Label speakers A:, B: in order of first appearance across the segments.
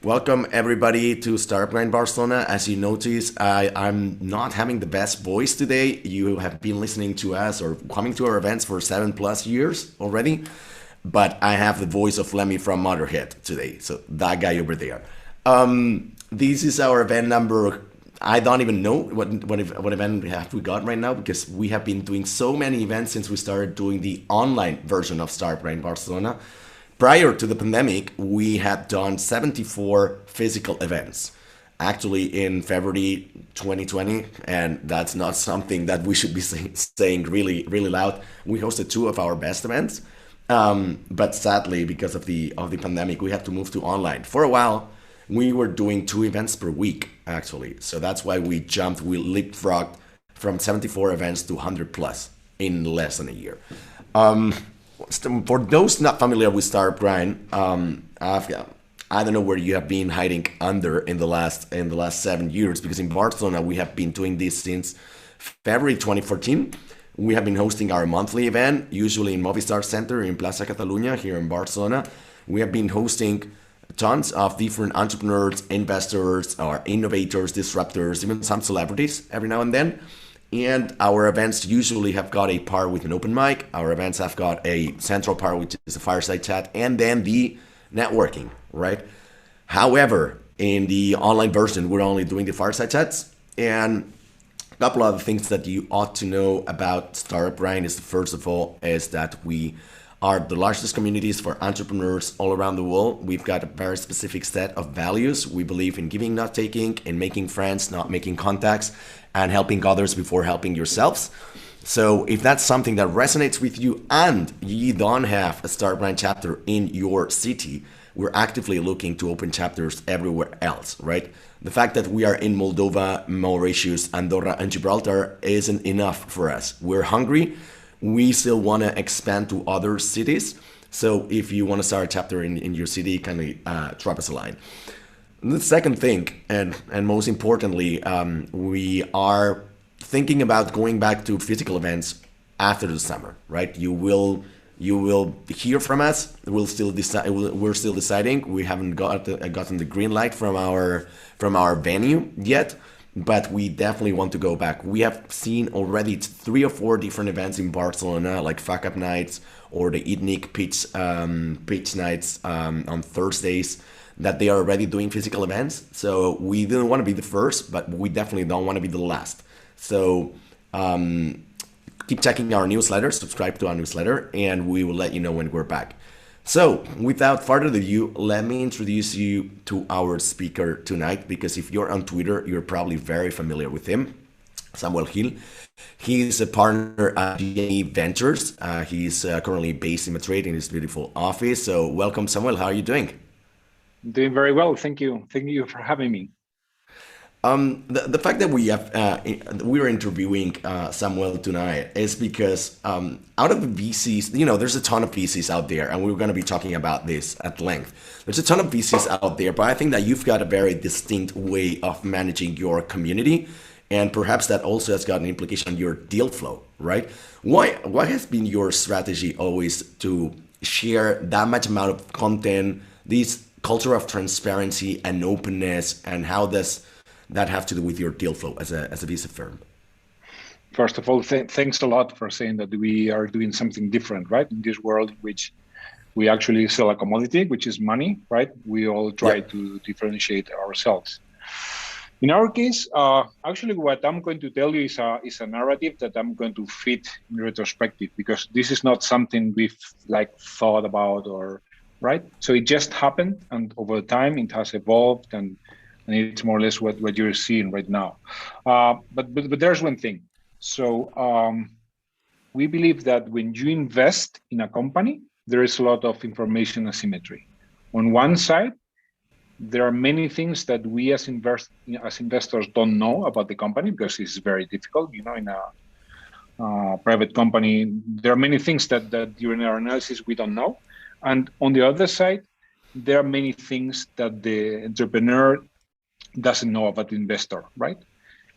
A: Welcome everybody to Startup Grind Barcelona. As you notice, I'm not having the best voice today. You have been listening to us or coming to our events for 7+ years already, but I have the voice of Lemmy from Motorhead today. So that guy over there. This is our event number. I don't even know what event have we got right now because we have been doing so many events since we started doing the online version of Startup Grind Barcelona. Prior to the pandemic, we had done 74 physical events, actually in February 2020, and that's not something that we should be saying really, really loud. We hosted two of our best events, but sadly, because of the pandemic, we had to move to online. For a while, we were doing two events per week, actually. So that's why we leapfrogged from 74 events to 100 plus in less than a year. For those not familiar with Startup Grind, I don't know where you have been hiding under in the last 7 years, because in Barcelona we have been doing this since February 2014. We have been hosting our monthly event, usually in Movistar Center in Plaza Catalunya here in Barcelona. We have been hosting tons of different entrepreneurs, investors, or innovators, disruptors, even some celebrities every now and then. And our events usually have got a part with an open mic. Our events have got a central part, which is a fireside chat, and then the networking, right? However, in the online version, we're only doing the fireside chats. And a couple of things that you ought to know about Startup Grind is, first of all, is that we are the largest communities for entrepreneurs all around the world. We've got a very specific set of values. We believe in giving, not taking, in making friends, not making contacts, and helping others before helping yourselves. So if that's something that resonates with you and you don't have a Startup Grind chapter in your city, we're actively looking to open chapters everywhere else, right? The fact that we are in Moldova, Mauritius, Andorra, and Gibraltar isn't enough for us. We're hungry. We still want to expand to other cities. So if you want to start a chapter in your city, kindly drop us a line. The second thing, and most importantly, we are thinking about going back to physical events after the summer, right? You will hear from us. We'll still decide. We're still deciding. We haven't gotten the green light from our venue yet, but we definitely want to go back. We have seen already 3 or 4 different events in Barcelona, like Fuck Up Nights or the Eat pitch nights on Thursdays, that they are already doing physical events. So we didn't want to be the first, but we definitely don't want to be the last. So keep checking our newsletter, subscribe to our newsletter, and we will let you know when we're back. So without further ado, let me introduce you to our speaker tonight, because if you're on Twitter, you're probably very familiar with him, Samuel Gil. He's a partner at JME Ventures. He's currently based in Madrid in his beautiful office. So welcome, Samuel. How are you doing?
B: Doing very well, thank you. Thank you for having me.
A: The fact that we're interviewing Samuel tonight is because out of the VCs, there's a ton of VCs out there, and we're going to be talking about this at length. There's a ton of VCs out there, but I think that you've got a very distinct way of managing your community, and perhaps that also has got an implication on your deal flow, right? What has been your strategy always to share that much amount of content, this culture of transparency and openness, and how does that have to do with your deal flow as a VC firm?
B: First of all, thanks a lot for saying that we are doing something different, right? In this world in which we actually sell a commodity, which is money, right? We all try to differentiate ourselves. In our case, actually, what I'm going to tell you is a narrative that I'm going to fit in retrospective, because this is not something we've thought about, or right? So it just happened, and over time it has evolved, and it's more or less what you're seeing right now. But there's one thing. So we believe that when you invest in a company, there is a lot of information asymmetry. On one side, there are many things that we as investors don't know about the company, because it's very difficult. In a private company, there are many things that during our analysis we don't know. And on the other side, there are many things that the entrepreneur doesn't know about the investor, right?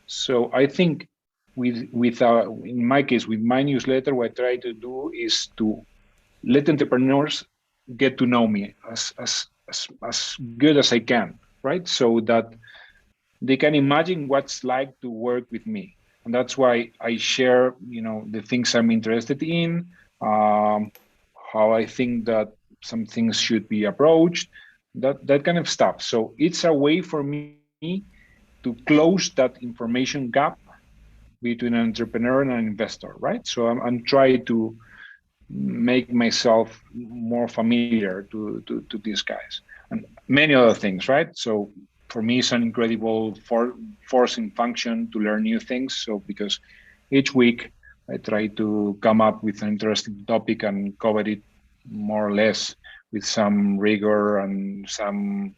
B: So I think in my case, with my newsletter, what I try to do is to let entrepreneurs get to know me as as good as I can, right? So that they can imagine what's like to work with me. And that's why I share, the things I'm interested in, how I think that some things should be approached, that kind of stuff. So it's a way for me to close that information gap between an entrepreneur and an investor, right? So I'm trying to make myself more familiar to these guys and many other things, right? So for me, it's an incredible forcing function to learn new things. So because each week I try to come up with an interesting topic and cover it more or less with some rigor and some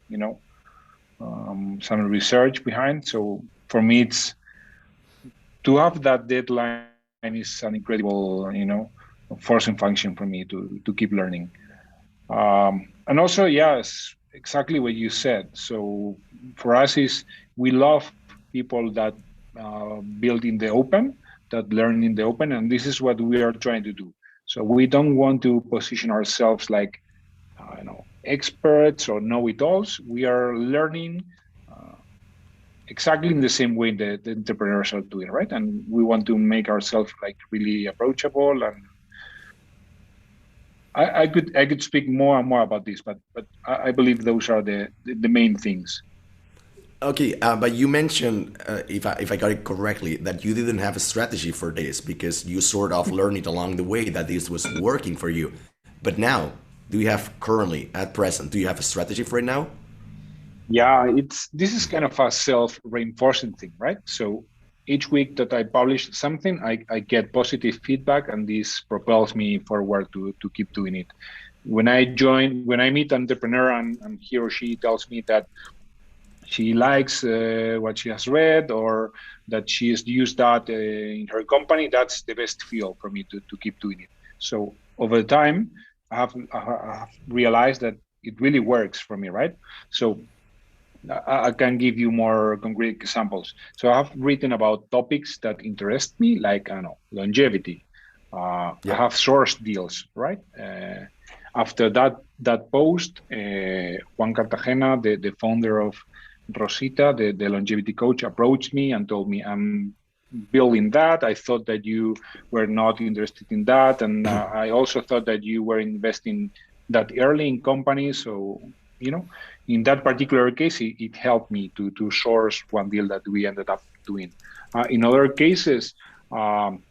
B: research behind. So for me, it's to have that deadline is an incredible, forcing function for me to keep learning. And also, yes, exactly what you said. So for us is we love people that build in the open, that learn in the open, and this is what we are trying to do. So we don't want to position ourselves like, experts or know-it-alls. We are learning exactly in the same way that the entrepreneurs are doing, right? And we want to make ourselves like really approachable. And I could speak more and more about this, but I believe those are the main things.
A: Okay, but you mentioned, if I got it correctly, that you didn't have a strategy for this because you sort of learned it along the way that this was working for you. But now, do you have currently, at present, do you have a strategy for it now?
B: Yeah, this is kind of a self-reinforcing thing, right? So each week that I publish something, I get positive feedback, and this propels me forward to keep doing it. When I meet an entrepreneur and he or she tells me that she likes what she has read or that she has used that in her company, that's the best fuel for me to keep doing it. So over time, I have realized that it really works for me, right? So I can give you more concrete examples. So I have written about topics that interest me, like, I don't know, longevity. I
A: Yeah.
B: have sourced deals, right? After that post, Juan Cartagena, the founder of Rosita, the longevity coach, approached me and told me, I'm building that. I thought that you were not interested in that. And I also thought that you were investing that early in companies. So, in that particular case, it helped me to source one deal that we ended up doing. In other cases, um,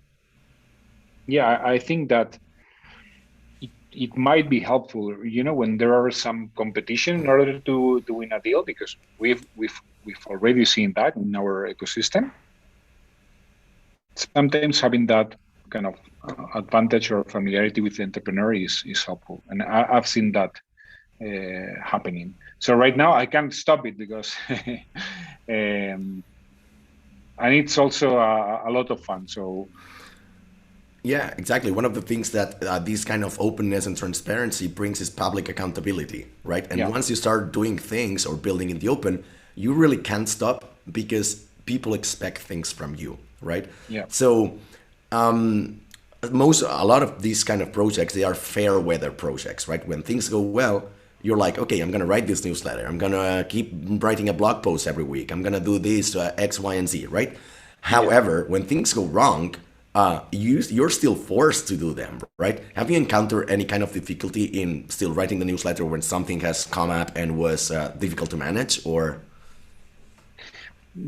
B: yeah, I think that it might be helpful, when there are some competition in order to win a deal, because we've already seen that in our ecosystem. Sometimes having that kind of advantage or familiarity with the entrepreneur is helpful, and I've seen that happening. So right now I can't stop it because, and it's also a lot of fun. So
A: Yeah, exactly. One of the things that this kind of openness and transparency brings is public accountability, right? And
B: yeah,
A: once you start doing things or building in the open, you really can't stop because people expect things from you, right?
B: yeah,
A: So a lot of these kind of projects, they are fair weather projects, right? When things go well, you're like, okay, I'm gonna write this newsletter, I'm gonna keep writing a blog post every week, I'm gonna do this X, Y, and Z, right?
B: yeah.
A: However, when things go wrong, you're still forced to do them, right? Have you encountered any kind of difficulty in still writing the newsletter when something has come up and was difficult to manage, or?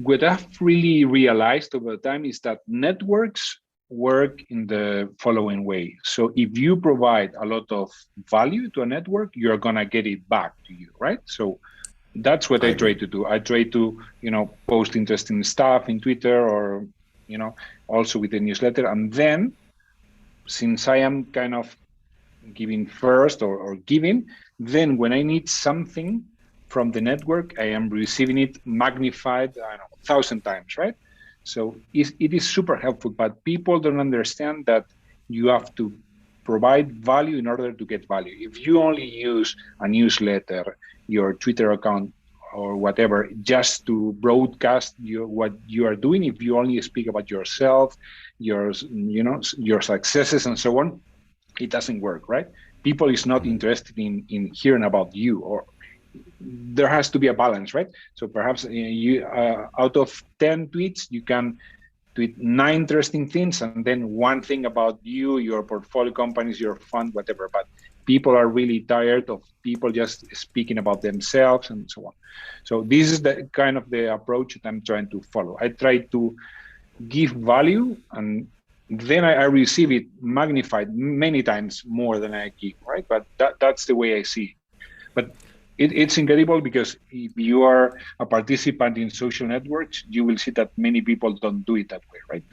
B: What I've really realized over time is that networks work in the following way. So if you provide a lot of value to a network, you're gonna get it back to you, right? So that's what
A: I
B: I try
A: agree.
B: to do. I try to, post interesting stuff in Twitter or, also with the newsletter. And then since I am kind of giving first or giving, then when I need something from the network, I am receiving it magnified, I don't know, 1,000 times, right? So it is super helpful, but people don't understand that you have to provide value in order to get value. If you only use a newsletter, your Twitter account, or whatever, just to broadcast what you are doing, if you only speak about yourself, your successes and so on, it doesn't work, right? People is not interested in hearing about you, or there has to be a balance, right? So perhaps you out of 10 tweets, you can tweet 9 interesting things and then one thing about you, your portfolio companies, your fund, whatever. But people are really tired of people just speaking about themselves and so on. So this is the kind of the approach that I'm trying to follow. I try to give value and then I receive it magnified many times more than I give, right? But that's the way I see it. But it's incredible because if you are a participant in social networks, you will see that many people don't do it that way, right?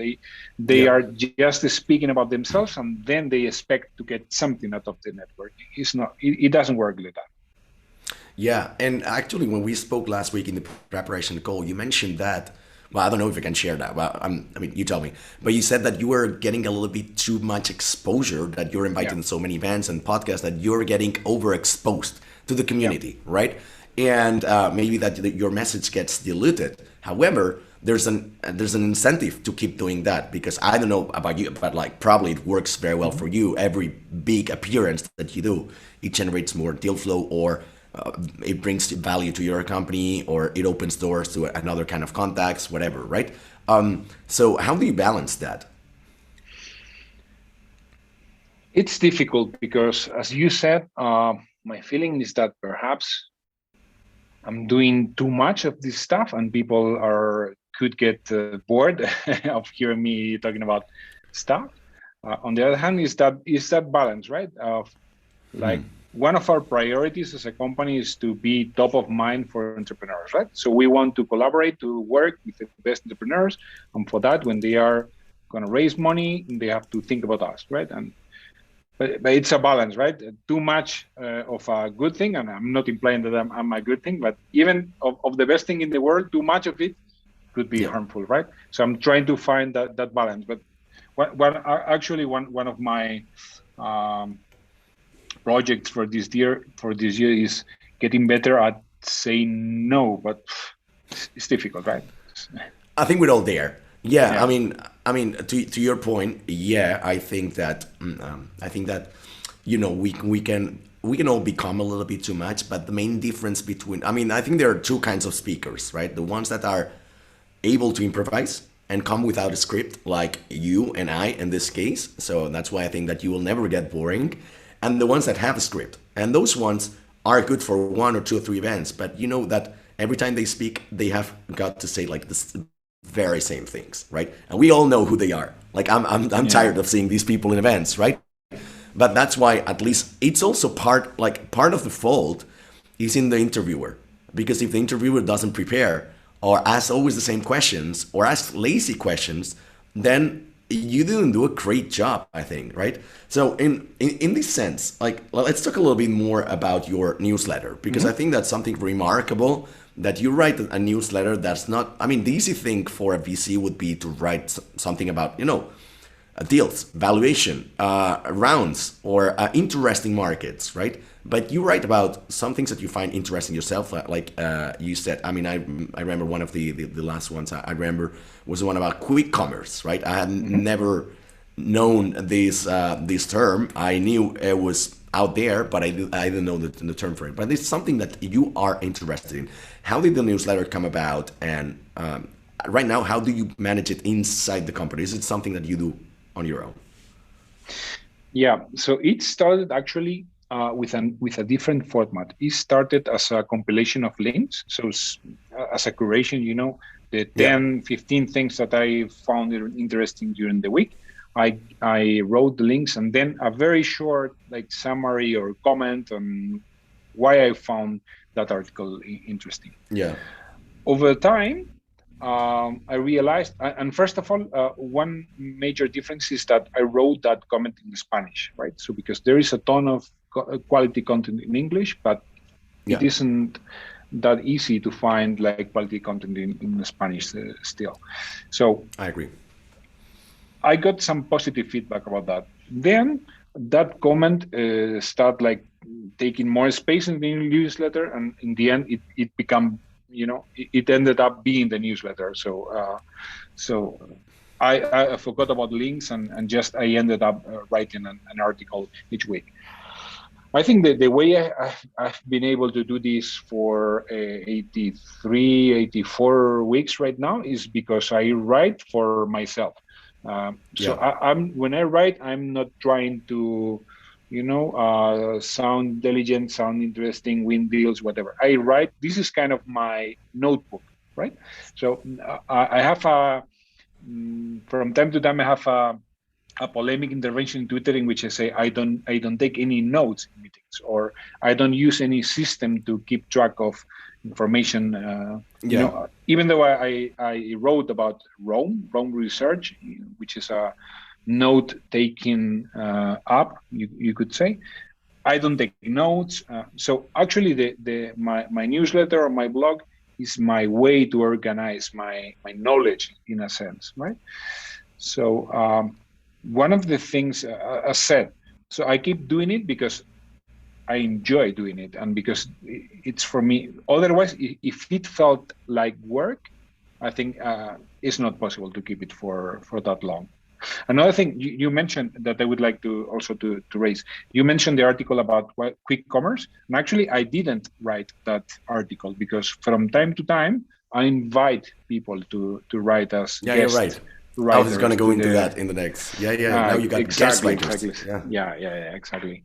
B: They
A: Yeah.
B: are just speaking about themselves and then they expect to get something out of the network. It's not. It doesn't work like that.
A: Yeah, and actually, when we spoke last week in the preparation call, you mentioned that. Well, I don't know if you can share that. Well, I mean, you tell me. But you said that you were getting a little bit too much exposure, that you're invited
B: Yeah.
A: to so many events and podcasts, that you're getting overexposed to the
B: Yeah.
A: community, right? And maybe that your message gets diluted. However, there's an incentive to keep doing that, because I don't know about you, but like probably it works very well for you. Every big appearance that you do, it generates more deal flow, or it brings value to your company, or it opens doors to another kind of contacts, whatever, right? So how do you balance that?
B: It's difficult because, as you said, my feeling is that perhaps I'm doing too much of this stuff, and people could get bored of hearing me talking about stuff. On the other hand, is that balance, right? Of like one of our priorities as a company is to be top of mind for entrepreneurs, right? So we want to collaborate to work with the best entrepreneurs, and for that, when they are going to raise money, they have to think about us, right? And but it's a balance, right? Too much of a good thing, and I'm not implying that I'm a good thing, but even of the best thing in the world, too much of it could be
A: Yeah.
B: harmful, right? So I'm trying to find that balance. But actually one of my um, projects for this year is getting better at saying no, but it's difficult, right?
A: I think we're all there. Yeah,
B: Yeah.
A: to your point, yeah, I think that we can all become a little bit too much, but the main difference between, I think there are two kinds of speakers, right? The ones that are able to improvise and come without a script, like you and I in this case. So that's why I think that you will never get boring. And the ones that have a script, and those ones are good for one or two or three events, but you know that every time they speak, they have got to say like this very same things, right? And we all know who they are. Like I'm
B: Yeah.
A: tired of seeing these people in events, right? But that's why at least it's also part of the fault is in the interviewer, because if the interviewer doesn't prepare or asks always the same questions or asks lazy questions, then you didn't do a great job, I think, right? So in this sense, like let's talk a little bit more about your newsletter, because I
B: Hmm.
A: think that's something remarkable, that you write a newsletter that's not, the easy thing for a VC would be to write something about, deals, valuation, rounds, or interesting markets, right? But you write about some things that you find interesting yourself, like you said. I remember one of the last ones I remember was the one about quick commerce, right? I had
B: Hmm.
A: never known this term. I knew it was out there, but I didn't know the term for it. But it's something that you are interested in. How did the newsletter come about? And right now, how do you manage it inside the company? Is it something that you do on your own?
B: Yeah, so it started actually with a different format. It started as a compilation of links, so as a curation, the
A: Yeah.
B: 10, 15 things that I found interesting during the week. I wrote the links and then a very short like summary or comment on why I found that article interesting.
A: Yeah.
B: Over time, I realized, and first of all, one major difference is that I wrote that comment in Spanish, right? So because there is a ton of quality content in English, but it
A: Yeah.
B: isn't that easy to find like quality content in Spanish still. So
A: I agree.
B: I got some positive feedback about that. Then that comment start like taking more space in the newsletter, and in the end, it become it ended up being the newsletter. So I forgot about links and just I ended up writing an article each week. I think that the way I've been able to do this for 83, 84 weeks right now is because I write for myself. So
A: Yeah.
B: I'm when I write, I'm not trying to, sound intelligent, sound interesting, win deals, whatever. I write. This is kind of my notebook, right? So I have from time to time, I have a polemic intervention in Twitter in which I say I don't take any notes in meetings, or I don't use any system to keep track of information.
A: Yeah.
B: Even though I wrote about Rome Research, which is a note taking app, you could say. I don't take notes. So actually, my newsletter or my blog is my way to organize my knowledge in a sense, right? So one of the things I said, so I keep doing it because I enjoy doing it, and because it's for me. Otherwise, if it felt like work, I think it's not possible to keep it for that long. Another thing you mentioned that I would like to also to raise. You mentioned the article about quick commerce, and actually I didn't write that article because from time to time I invite people to write as
A: Yeah, you're
B: guest
A: right. I was going
B: writers
A: to go
B: to
A: into
B: the
A: that in the next. Yeah, yeah. Now you got guest
B: exactly,
A: writers.
B: exactly.
A: Yeah.
B: Yeah, exactly.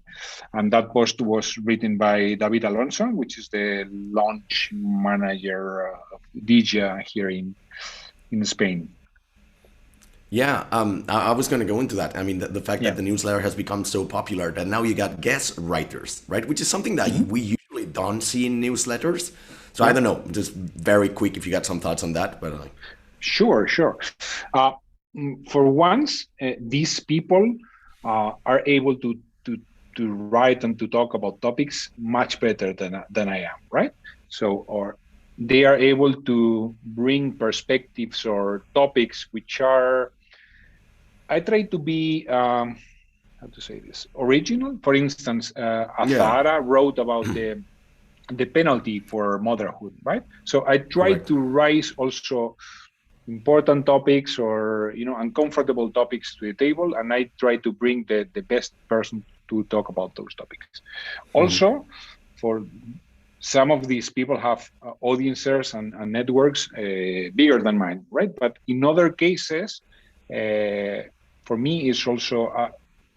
B: And that post was written by David Alonso, which is the launch manager of Dija here in Spain.
A: Yeah, I was going to go into that. I mean, the fact that
B: Yeah.
A: the newsletter has become so popular that now you got guest writers, right? Which is something that
B: Mhm.
A: we usually don't see in newsletters. So I
B: Yeah.
A: don't know, just very quick if you got some thoughts on that. But
B: Sure. Uh, for once, these people are able to to write and to talk about topics much better than I am, right? So, or they are able to bring perspectives or topics which are. I try to be how to say this original. For instance,
A: yeah,
B: Azahara wrote about the penalty for motherhood, right? So I try
A: correct.
B: to raise also important topics or uncomfortable topics to the table, and I try to bring the best person to talk about those topics. Also, for some of these people have audiences and networks bigger than mine, right? But in other cases, uh, for me, it's also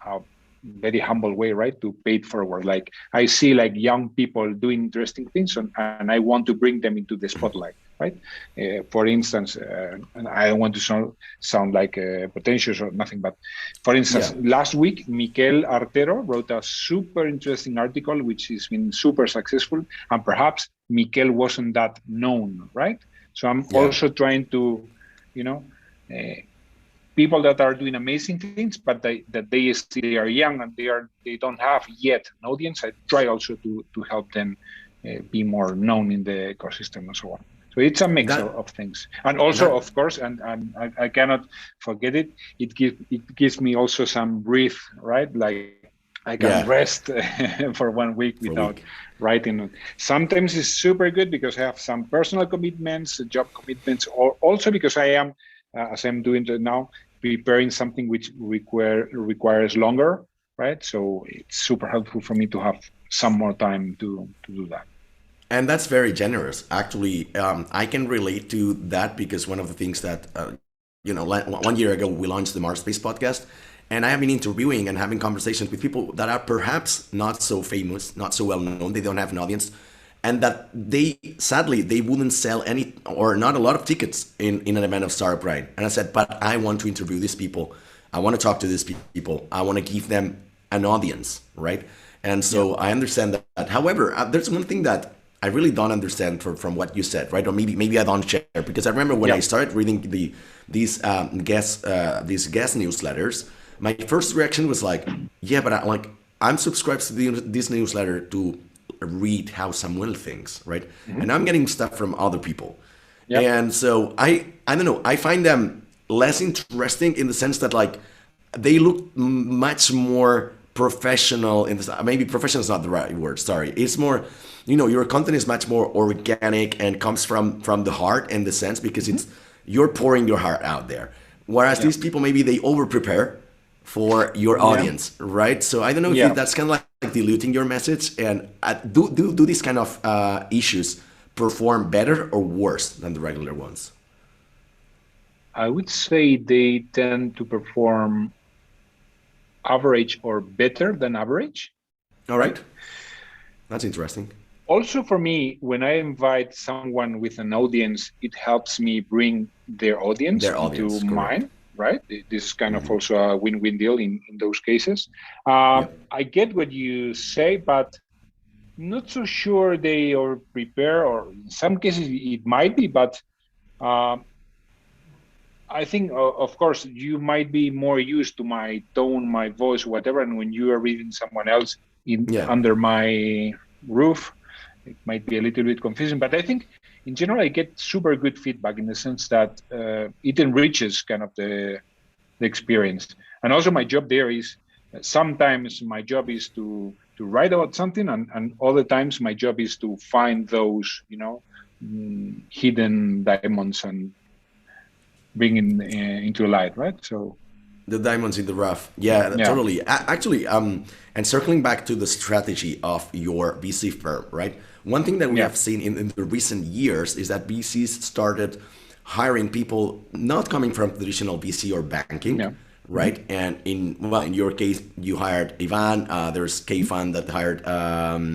B: a very humble way, right, to pay it forward. Like I see like young people doing interesting things, and I want to bring them into the spotlight, right? For instance, and I don't want to sound like pretentious or nothing, but for instance,
A: Yeah,
B: last week, Miquel Artero wrote a super interesting article, which has been super successful, and perhaps Miquel wasn't that known, right? So I'm
A: yeah.
B: also trying to, you know, uh, people that are doing amazing things, but they still they are young and they don't have yet an audience. I try also to help them be more known in the ecosystem and so on. So it's a mix
A: That
B: of things, and also,
A: that
B: of course, and I cannot forget it. It gives me also some breathe, right? Like I can
A: yeah
B: rest for 1 week
A: for a
B: without
A: week.
B: writing. Sometimes it's super good because I have some personal commitments, job commitments, or also because I am, as I'm doing it now, preparing something which requires longer, right? So it's super helpful for me to have some more time to do that.
A: And that's very generous. Actually, I can relate to that because one of the things that, 1 year ago, we launched the Mars Space podcast. And I have been interviewing and having conversations with people that are perhaps not so famous, not so well known, they don't have an audience, and that sadly, they wouldn't sell any or not a lot of tickets in an event of Startup Grind. And I said, but I want to interview these people. I want to talk to these people. I want to give them an audience, right? And
B: Yeah.
A: so I understand that. However, there's one thing that I really don't understand from what you said, right? Or maybe I don't share because I remember when I
B: Yeah.
A: started reading these guest newsletters, my first reaction was like, yeah, but I'm subscribed to this newsletter to read how Samuel thinks, right?
B: Hmm.
A: And I'm getting stuff from other people,
B: Yeah.
A: and so I don't know. I find them less interesting in the sense that like they look much more professional in this. Maybe professional is not the right word. Sorry, it's more. Your content is much more organic and comes from the heart in the sense because
B: Hmm.
A: you're pouring your heart out there. Whereas
B: Yeah.
A: these people maybe they over prepare for your
B: Yeah.
A: audience, right? So I don't know if
B: Yeah.
A: that's kind of like diluting your message. And do these kind of issues perform better or worse than the regular ones?
B: I would say they tend to perform average or better than average,
A: All
B: right?
A: right, that's interesting.
B: Also, for me, when I invite someone with an audience, it helps me bring their audience
A: Their
B: into
A: audience, correct?
B: mine, right? This is kind of also a win-win deal in those cases.
A: Yep.
B: I get what you say, but not so sure they are prepared, or in some cases it might be, but um, I think, of course, you might be more used to my tone, my voice, whatever. And when you are reading someone else in
A: Yeah.
B: under my roof, it might be a little bit confusing. But I think, in general, I get super good feedback in the sense that it enriches kind of the experience. And also, my job there is sometimes my job is to write about something, and other times my job is to find those, hidden diamonds and bring into light, right? So
A: The diamonds in the rough. Yeah,
B: yeah,
A: totally. Actually, and circling back to the strategy of your VC firm, right? One thing that we
B: yeah,
A: have seen in the recent years is that VCs started hiring people not coming from traditional VC or banking,
B: yeah, hmm,
A: right? And in your case, you hired Ivan. There's K Fund that hired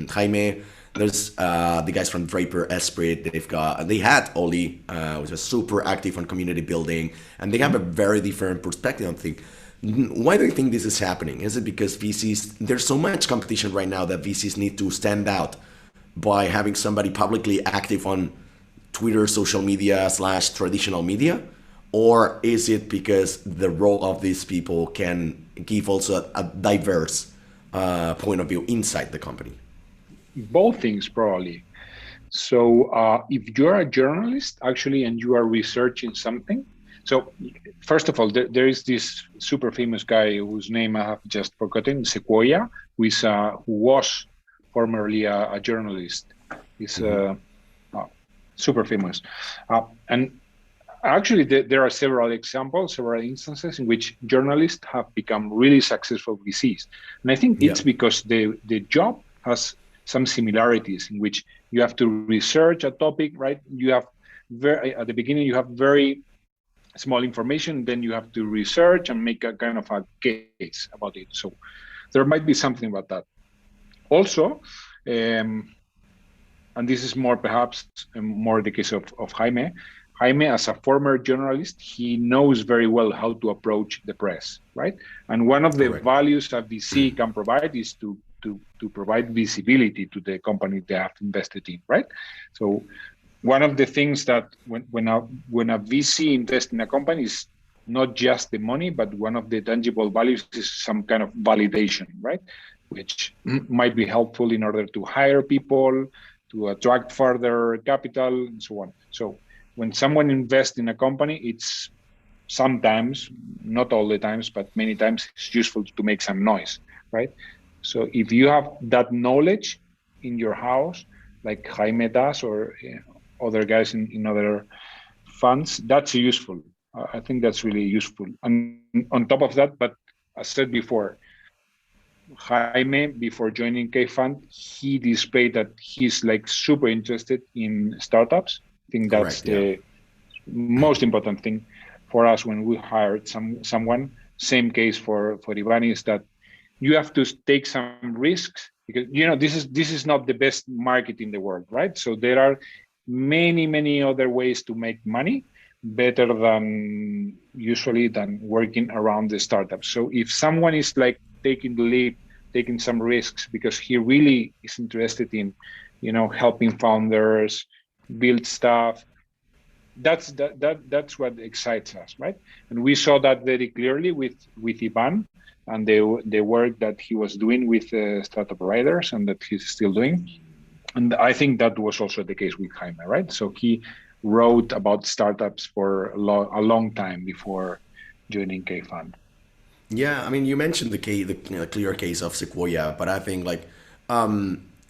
A: Jaime. There's the guys from Draper Esprit. They had Oli, which was super active on community building, and they have a very different perspective on things. Why do you think this is happening? Is it because VCs? There's so much competition right now that VCs need to stand out by having somebody publicly active on Twitter, social media / traditional media, or is it because the role of these people can give also a diverse point of view inside the company?
B: both things probably. So if you're a journalist actually and you are researching something, so first of all, there is this super famous guy whose name I have just forgotten, Sequoia, who was formerly a journalist. He's uh, super famous, and actually, there are several examples, several instances in which journalists have become really successful VCs. And I think
A: Yeah,
B: it's because the job has some similarities in which you have to research a topic, right? You have at the beginning, you have very small information, then you have to research and make a kind of a case about it. So there might be something about that. Also, um, and this is more perhaps more the case of Jaime. Jaime, as a former journalist, he knows very well how to approach the press, right? And one of the
A: correct.
B: values that VC can provide is to provide visibility to the company they have invested in, right? So one of the things that when a VC invests in a company is not just the money, but one of the tangible values is some kind of validation, right? Which might be helpful in order to hire people, to attract further capital, and so on. So when someone invests in a company, it's sometimes, not all the times, but many times, it's useful to make some noise, right? So if you have that knowledge in your house, like Jaime does, or other guys in other funds, that's useful. I think that's really useful. And on top of that, but as said before, Jaime, before joining K Fund, he displayed that he's like super interested in startups. I think that's
A: Correct. Yeah.
B: the most important thing for us when we hired someone. Same case for Ivan, is that you have to take some risks, because this is not the best market in the world, right? So there are many other ways to make money better than usually than working around the startup. So if someone is like taking the leap, taking some risks because he really is interested in helping founders build stuff, that's what excites us, right? And we saw that very clearly with Ivan and the work that he was doing with startup riders and that he's still doing. And I think that was also the case with Jaime, right? So he wrote about startups for a long time before joining K Fund.
A: Yeah, I mean, you mentioned the clear case of Sequoia, but I think like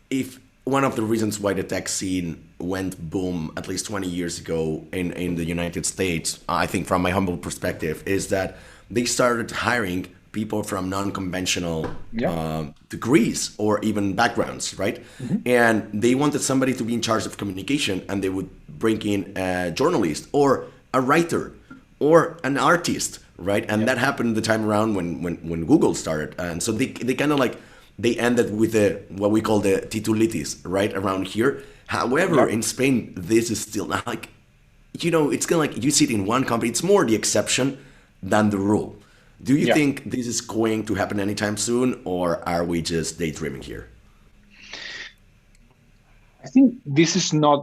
A: if one of the reasons why the tech scene went boom at least 20 years ago in the United States, I think from my humble perspective, is that they started hiring people from non-conventional
B: Yeah.
A: degrees or even backgrounds, right? And they wanted somebody to be in charge of communication, and they would bring in a journalist or a writer or an artist, right? And that happened the time around when Google started, and so they kind of like they ended with the what we call the titulitis, right, around here. However,
B: Yeah.
A: in Spain, this is still not like, it's kind of like you sit in one company. It's more the exception than the rule. Do you
B: Yeah.
A: think this is going to happen anytime soon, or are we just daydreaming here?
B: I think this is not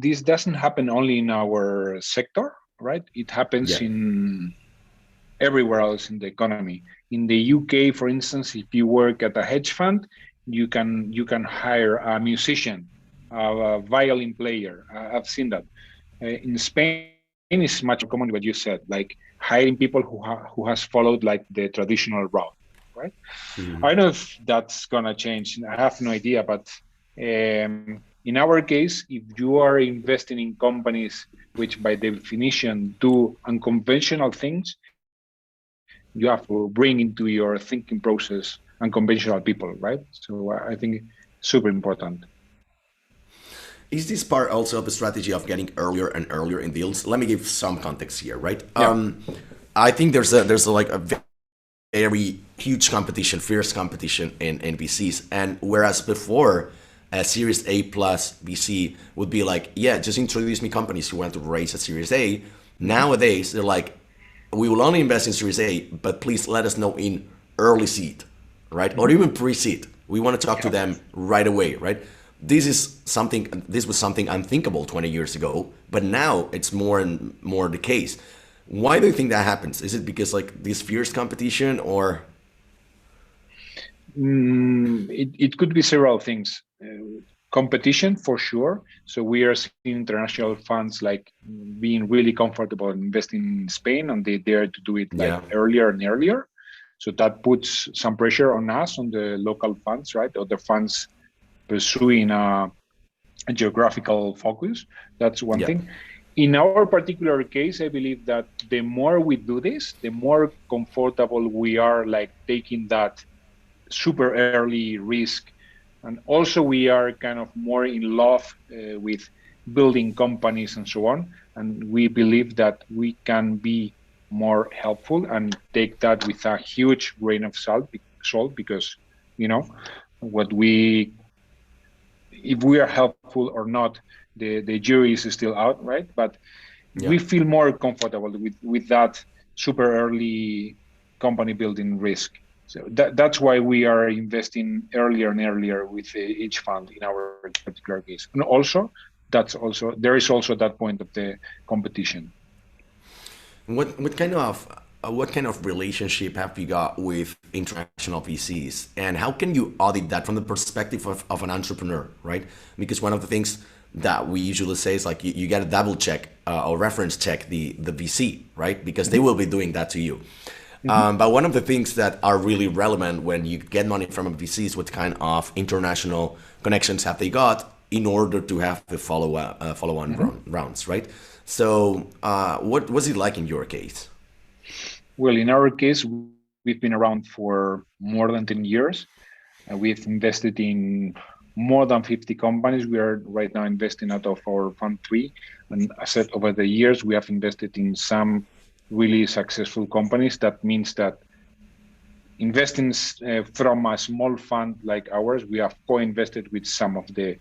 B: this doesn't happen only in our sector, right? It happens
A: Yeah,
B: in everywhere else in the economy. In the UK, for instance, if you work at a hedge fund, you can hire a musician, a violin player. I've seen that. In Spain, it's much more common what you said, like hiring people who has followed like the traditional route, right? I don't know if that's gonna change. I have no idea, but in our case, if you are investing in companies which by definition do unconventional things, you have to bring into your thinking process unconventional people, right? So I think super important.
A: is this part also of the strategy of getting earlier and earlier in deals? Let me give some context here, right?
B: Yeah.
A: I think there's like a very huge competition, fierce competition in VCs. And whereas before, a Series A plus VC would be like, yeah, just introduce me companies who want to raise a Series A. Nowadays, they're like, we will only invest in Series A, but please let us know in early seed, right? Or even pre-seed. We want to talk to
B: Yeah.
A: them right away, right? This was something unthinkable 20 years ago, but now it's more and more the case. Why do you think that happens? Is it because like this fierce competition, or
B: It could be several things. Competition for sure. So we are seeing international funds like being really comfortable investing in Spain, and they dare to do it like
A: yeah,
B: earlier and earlier. So that puts some pressure on us, on the local funds, right? Or the funds pursuing a geographical focus. That's one
A: yeah,
B: thing. In our particular case, I believe that the more we do this, the more comfortable we are like taking that super early risk. And also we are kind of more in love with building companies and so on. And we believe that we can be more helpful and take that with a huge grain of salt because, you know, what we, if we are helpful or not, the jury is still out, right? But
A: yeah.
B: we feel more comfortable with that super early company building risk. So that's why we are investing earlier and earlier with each fund in our particular case. And also, there is also that point of the competition.
A: What kind of relationship have you got with international VCs, and how can you audit that from the perspective of an entrepreneur, right? Because one of the things that we usually say is like you got to double check or reference check the VC, right? Because they
B: Mhm.
A: will be doing that to you.
B: Mhm.
A: But one of the things that are really relevant when you get money from a VC is what kind of international connections have they got in order to have the follow-on
B: Mhm.
A: rounds, right? So, what was it like in your case?
B: Well, in our case, we've been around for more than 10 years. We've invested in more than 50 companies. We are right now investing out of our fund three. And I said over the years, we have invested in some really successful companies. That means that investing from a small fund like ours, we have co-invested with some of the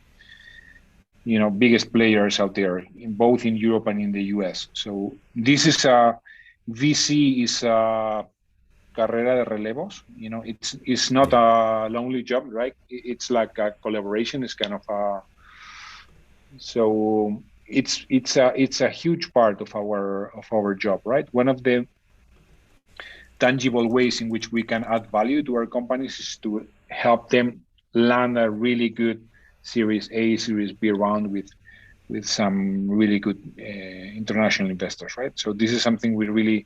B: biggest players out there, both in Europe and in the US. So this is a VC is a carrera de relevos. It's not
A: Yeah.
B: a lonely job, right? It's like a collaboration. It's kind of a so it's a huge part of our job, right? One of the tangible ways in which we can add value to our companies is to help them land a really good Series A, Series B round with some really good international investors, right? So this is something we really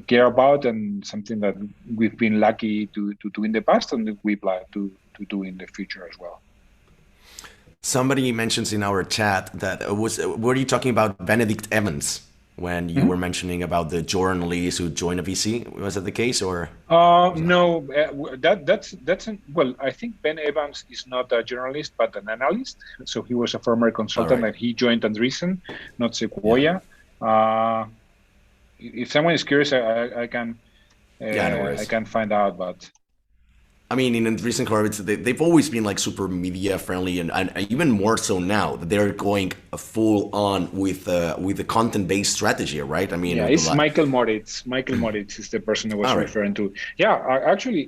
B: care about and something that we've been lucky to do in the past and we plan to do in the future as well.
A: Somebody mentions in our chat that were you talking about Benedict Evans? when you were mentioning about the journalists who joined a VC. Was that the case, or was that?
B: No, well, I think Ben Evans is not a journalist but an analyst. So he was a former
A: All
B: consultant,
A: right.
B: and he joined Andreessen, not
A: Yeah.
B: Sequoia. Uh, if someone is curious,
A: Yeah, no
B: I
A: worries.
B: can find out. But
A: I mean, in recent corporates, they've always been like super media friendly, and even more so now that they're going full on with the content based strategy, right? I mean,
B: yeah,
A: with the
B: it's Michael Moritz. Michael Moritz is the person I was
A: all right,
B: referring to. Yeah, actually,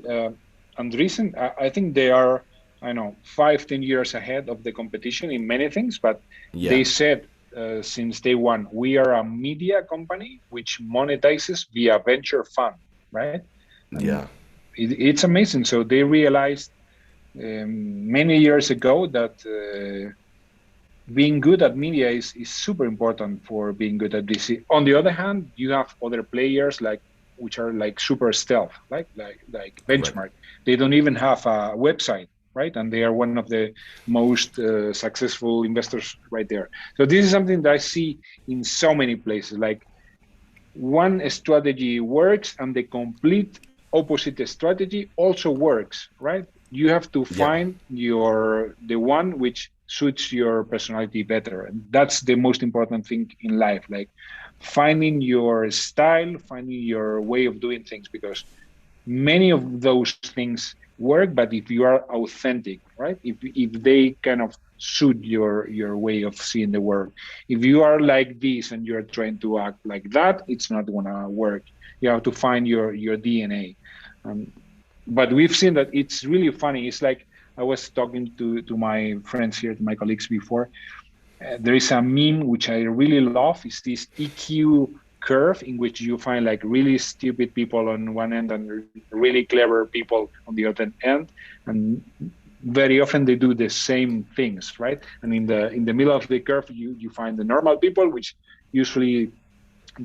B: Andreessen, I think they are, I know, 5, 10 years ahead of the competition in many things, but
A: yeah,
B: they said since day one, we are a media company which monetizes via venture fund, right? And
A: yeah,
B: it's amazing. So they realized many years ago that being good at media is super important for being good at this. On the other hand, you have other players like which are like super stealth, like
A: right,
B: Benchmark. They don't even have a website, right? And they are one of the most successful investors right there. So this is something that I see in so many places. Like one strategy works and the complete opposite strategy also works, right? You have to
A: yeah,
B: find the one which suits your personality better, and that's the most important thing in life, like finding your style, finding your way of doing things, because many of those things work, but if you are authentic, right, if they kind of suit your way of seeing the world, if you are like this and you're trying to act like that, it's not gonna work. You have to find your DNA. um, but we've seen that it's really funny. It's like I was talking to my friends here, to my colleagues before. There is a meme which I really love. Is this EQ curve in which you find like really stupid people on one end and really clever people on the other end, and very often they do the same things, right? And in the middle of the curve, you find the normal people, which usually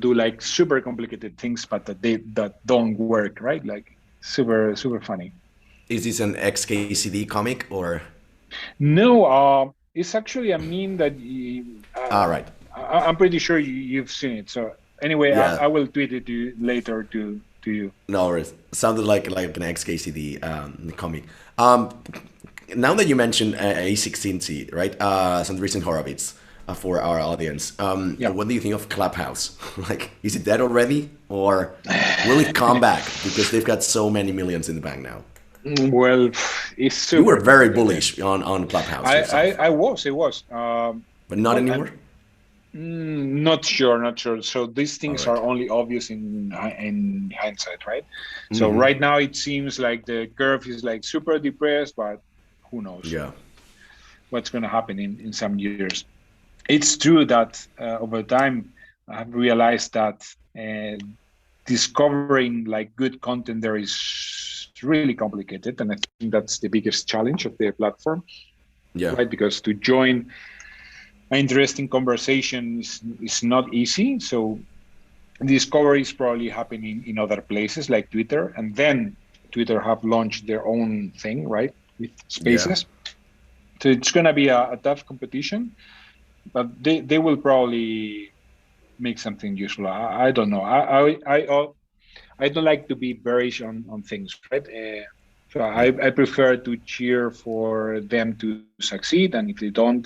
B: do like super complicated things, but that don't work, right? Like super funny.
A: is this an XKCD comic or?
B: No, it's actually a meme that
A: All right,
B: I'm pretty sure you've seen it. So anyway,
A: yeah,
B: I will tweet it to you later to you.
A: no worries. Sounded like an XKCD comic. Now that you mentioned A16C, right? Some recent Horowitz for our audience.
B: Yeah.
A: What do you think of Clubhouse? Like, is it dead already, or will it come back because they've got so many millions in the bank now?
B: Well, it's
A: You were
B: super
A: very
B: complicated.
A: bullish on Clubhouse yourself,
B: I was.
A: but not
B: Well, and
A: anymore.
B: not sure, not sure. So these
A: All
B: things
A: right.
B: are only obvious in hindsight, right? So right now it seems like the curve is like super depressed, but who knows
A: Yeah.
B: what's going to happen in some years. It's true that over time I've realized that uh, discovering like good content there is really complicated, and I think that's the biggest challenge of the platform,
A: Yeah.
B: right? Because to join an interesting conversation is not easy. So discovery is probably happening in other places like Twitter, and then Twitter have launched their own thing, right, with
A: Yeah.
B: Spaces. So it's going to be a tough competition, but they will probably make something useful. I don't know. I don't like to be bearish on things, right? So
A: Yeah.
B: I prefer to cheer for them to succeed, and if they don't,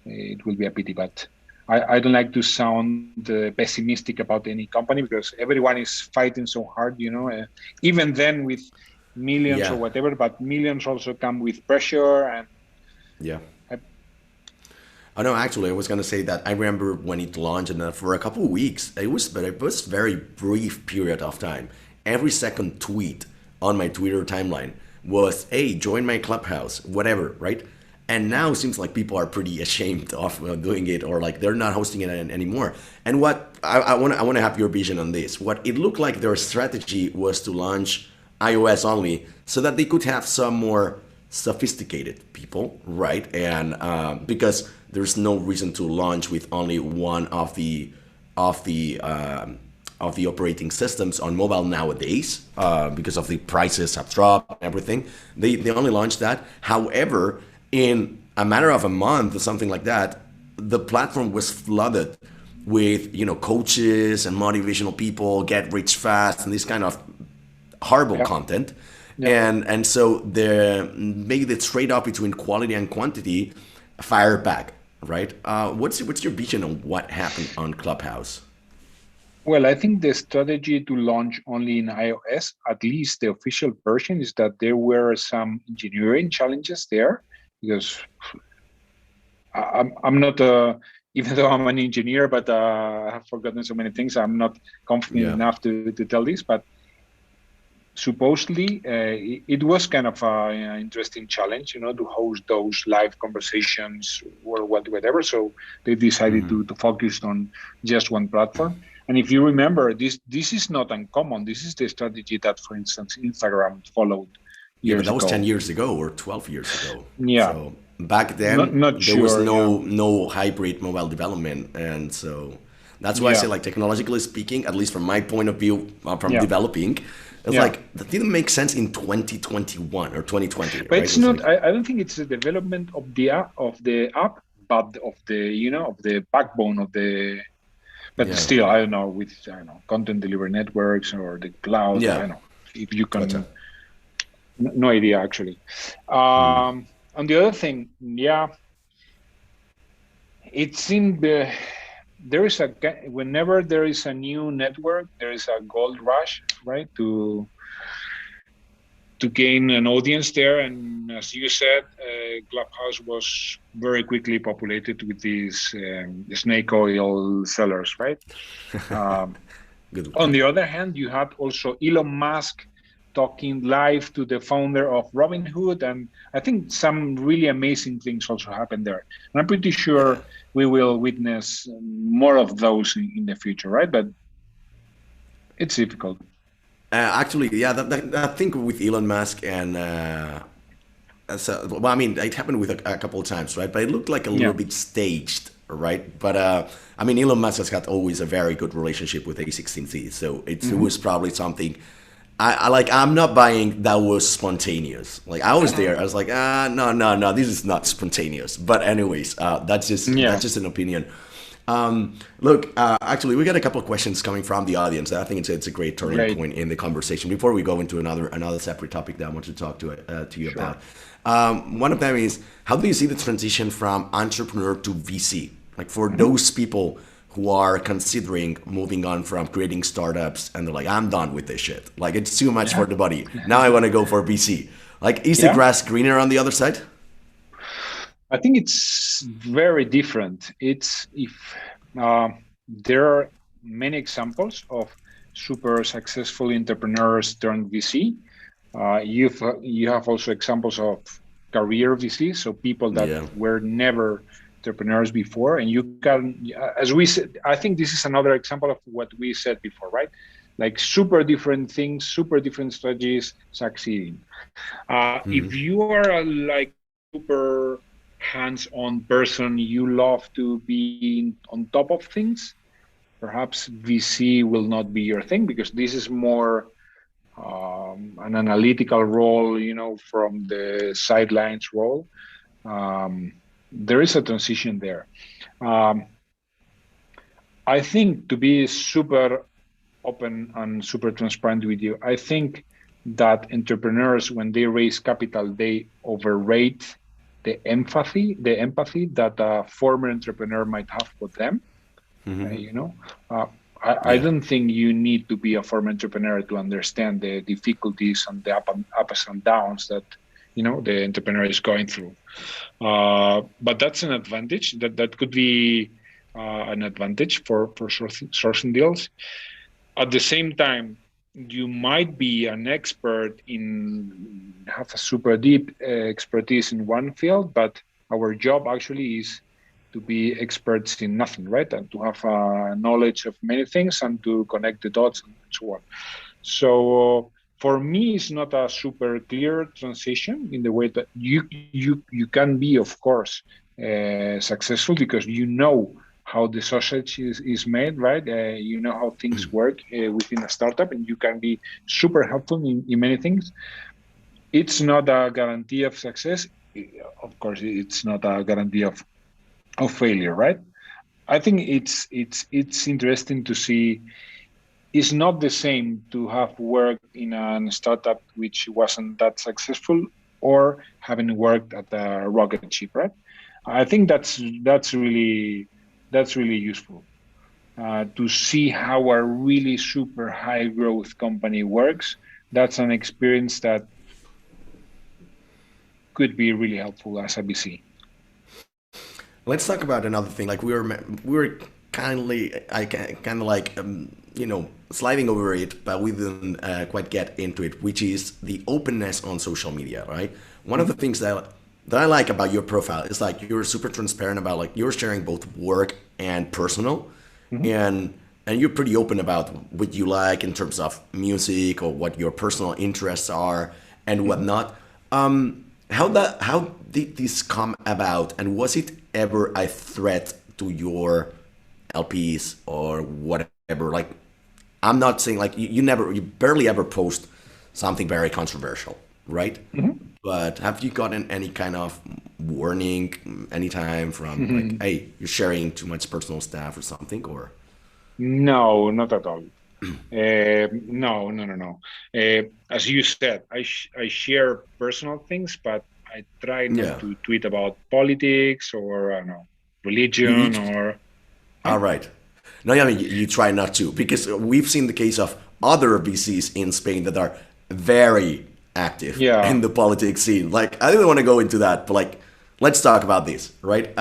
B: it will be a pity. But I don't like to sound pessimistic about any company, because everyone is fighting so hard, even then with millions or
A: Yeah.
B: whatever, but millions also come with pressure. And
A: Yeah.
B: I,
A: Oh no, actually, I was gonna say that I remember when it launched, and for a couple of weeks, but it was very brief period of time. Every second tweet on my Twitter timeline was, "Hey, join my clubhouse," whatever, right? And now it seems like people are pretty ashamed of doing it, or like they're not hosting it anymore. And what I want to have your vision on this. What it looked like their strategy was to launch iOS only, so that they could have some more sophisticated people, right? And because there's no reason to launch with only one of the of the operating systems on mobile nowadays, because of the prices have dropped and everything. They only launched that. However, in a matter of a month or something like that, the platform was flooded with coaches and motivational people get rich fast and this kind of horrible
B: Yeah.
A: content.
B: Yeah.
A: And so maybe the trade-off between quality and quantity fire back, right? What's your vision on what happened on Clubhouse?
B: Well, I think the strategy to launch only in iOS, at least the official version, is that there were some engineering challenges there, because I'm not even though I'm an engineer, but I have forgotten so many things. I'm not confident
A: Yeah.
B: enough to tell this, but supposedly it was kind of an interesting challenge, to host those live conversations or whatever. So they decided to focus on just one platform. And if you remember, this is not uncommon. This is the strategy that, for instance, Instagram followed
A: Yeah, but
B: years
A: that was 10
B: ago.
A: years ago or 12 years ago.
B: Yeah,
A: So back then
B: not
A: there was
B: sure. Yeah,
A: no hybrid mobile development, and so that's why I say,
B: yeah,
A: like, technologically speaking, at least from my point of view, from
B: yeah,
A: developing, it's
B: yeah.
A: like that didn't make sense in 2021 or 2020,
B: But
A: right?
B: it's
A: It's
B: not.
A: like,
B: I don't think it's the development of the app, but of the backbone of the. But
A: yeah,
B: still, I don't know, with content delivery networks or the cloud. I
A: yeah,
B: don't know if you
A: gotcha.
B: can. No idea actually. On the other thing, yeah, it seemed there is whenever there is a new network, there is a gold rush, right? To gain an audience there. And as you said, Clubhouse was very quickly populated with these snake oil sellers, right? Um,
A: Good.
B: on the other hand, you had also Elon Musk talking live to the founder of Robinhood. And I think some really amazing things also happened there. And I'm pretty
A: Yeah.
B: sure we will witness more of those in the future, right? But it's difficult.
A: Actually, yeah, that thing with Elon Musk and so, well, I mean, it happened with a couple of times, right? But it looked like a little
B: Yeah.
A: bit staged, right? But I mean, Elon Musk has got always a very good relationship with A16Z, so it was
B: Hmm.
A: probably something. I like. I'm not buying that was spontaneous. Like, I was there. I was like, no, this is not spontaneous. But anyways, that's
B: Yeah.
A: just an opinion. Look, actually, we got a couple of questions coming from the audience. I think it's a great turning
B: Great.
A: point in the conversation. Before we go into another separate topic that I want to talk to you
B: Sure.
A: about, one of them is, how do you see the transition from entrepreneur to VC? Like, for
B: Mhm.
A: those people who are considering moving on from creating startups and they're like, I'm done with this shit. Like, it's too much for
B: Yeah.
A: the body. Now I want to go for VC. Like, is the
B: Yeah.
A: grass greener on the other side?
B: I think it's very different. It's if uh, there are many examples of super successful entrepreneurs turned VC. You have also examples of career VCs, so people that
A: Yeah.
B: were never entrepreneurs before. And you can, as we said, I think this is another example of what we said before, right? Like super different things, super different strategies succeeding. If you are a like super hands-on person, you love to be on top of things, perhaps VC will not be your thing, because this is more an analytical role, from the sidelines role. There is a transition there. Um, I think, to be super open and super transparent with you, I think that entrepreneurs, when they raise capital, they overrate the empathy that a former entrepreneur might have for them. You know, uh, I
A: Yeah.
B: don't think you need to be a former entrepreneur to understand the difficulties and the ups and downs that the entrepreneur is going through. But that's an advantage. That could be an advantage for sourcing deals. At the same time, you might be an expert have a super deep expertise in one field, but our job actually is to be experts in nothing, right? And to have knowledge of many things and to connect the dots and so on. So for me, it's not a super clear transition in the way that you can be, of course, successful, because how the sausage is made, right? You know how things work within a startup, and you can be super helpful in many things. It's not a guarantee of success. Of course, it's not a guarantee of failure, right? I think it's interesting to see. It's not the same to have worked in a startup which wasn't that successful or having worked at a rocket ship, right? I think that's really useful to see how a really super high growth company works. That's an experience that could be really helpful as a VC.
A: Let's talk about another thing. Like we were kindly, I kind of like sliding over it, but we didn't quite get into it, which is the openness on social media, right? One of the things that I like about your profile is like you're super transparent about like you're sharing both work and personal,
B: Mhm.
A: and you're pretty open about what you like in terms of music or what your personal interests are and
B: Mhm.
A: whatnot. How did this come about, and was it ever a threat to your LPs or whatever? Like, I'm not saying like you barely ever post something very controversial, right? But have you gotten any kind of warning anytime from like,
B: Mhm.
A: hey, you're sharing too much personal stuff or something, or
B: No, not at all. No, no, no, no. As you said, I share personal things, but I try not
A: yeah,
B: to tweet about politics or I don't know,
A: you
B: religion or huh?
A: all right. No, yeah, I mean, you try not to because we've seen the case of other VCs in Spain that are very active
B: Yeah,
A: in the politics scene. Like, I didn't want to go into that, but like, let's talk about this, right?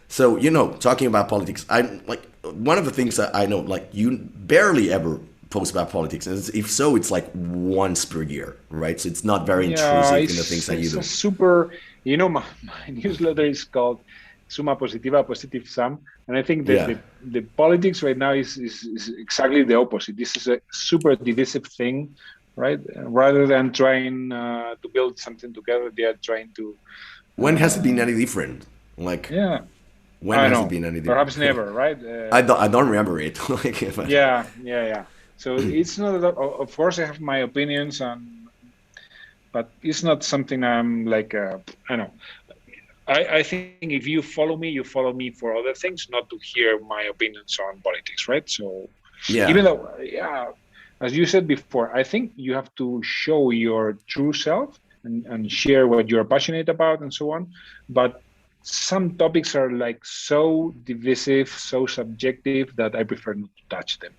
A: So talking about politics, I like one of the things that I know, like, you barely ever post about politics, and if so, it's like once per year, right? So it's not very
B: yeah.
A: intrusive in the things
B: It's
A: that you
B: it's a
A: do.
B: super. My newsletter is called Suma Positiva, Positive Sum, and I think that
A: Yeah.
B: the politics right now is exactly the opposite. This is a super divisive thing, right? Rather than trying to build something together, they are trying to.
A: When has it been
B: Uh,
A: any different? Like,
B: yeah,
A: when
B: I
A: has it
B: know.
A: been any different?
B: Perhaps never, right?
A: I don't remember it. Like,
B: Yeah, yeah, yeah. So it's not that, of course I have my opinions but it's not something I'm like I know. I think if you follow me, you follow me for other things, not to hear my opinions on politics, right? So even
A: yeah.
B: though, yeah, as you said before, I think you have to show your true self and share what you're passionate about and so on. But some topics are like so divisive, so subjective that I prefer not to touch them.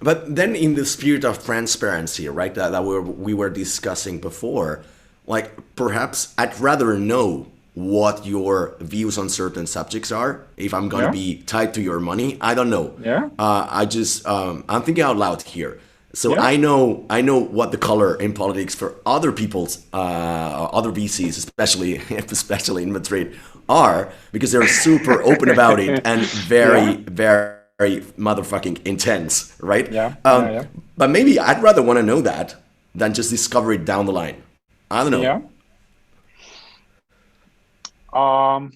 A: But then, in the spirit of transparency, right, that we were discussing before, like perhaps I'd rather know what your views on certain subjects are if I'm gonna
B: Yeah,
A: be tied to your money. I don't know.
B: yeah,
A: I'm thinking out loud here. So
B: yeah.
A: I know what the color in politics for other people's other VCs, especially in Madrid, are because they're super open about it and very
B: Yeah,
A: very motherfucking intense, right?
B: yeah, yeah, yeah,
A: But maybe I'd rather want to know that than just discover it down the line. I don't know.
B: yeah. Um,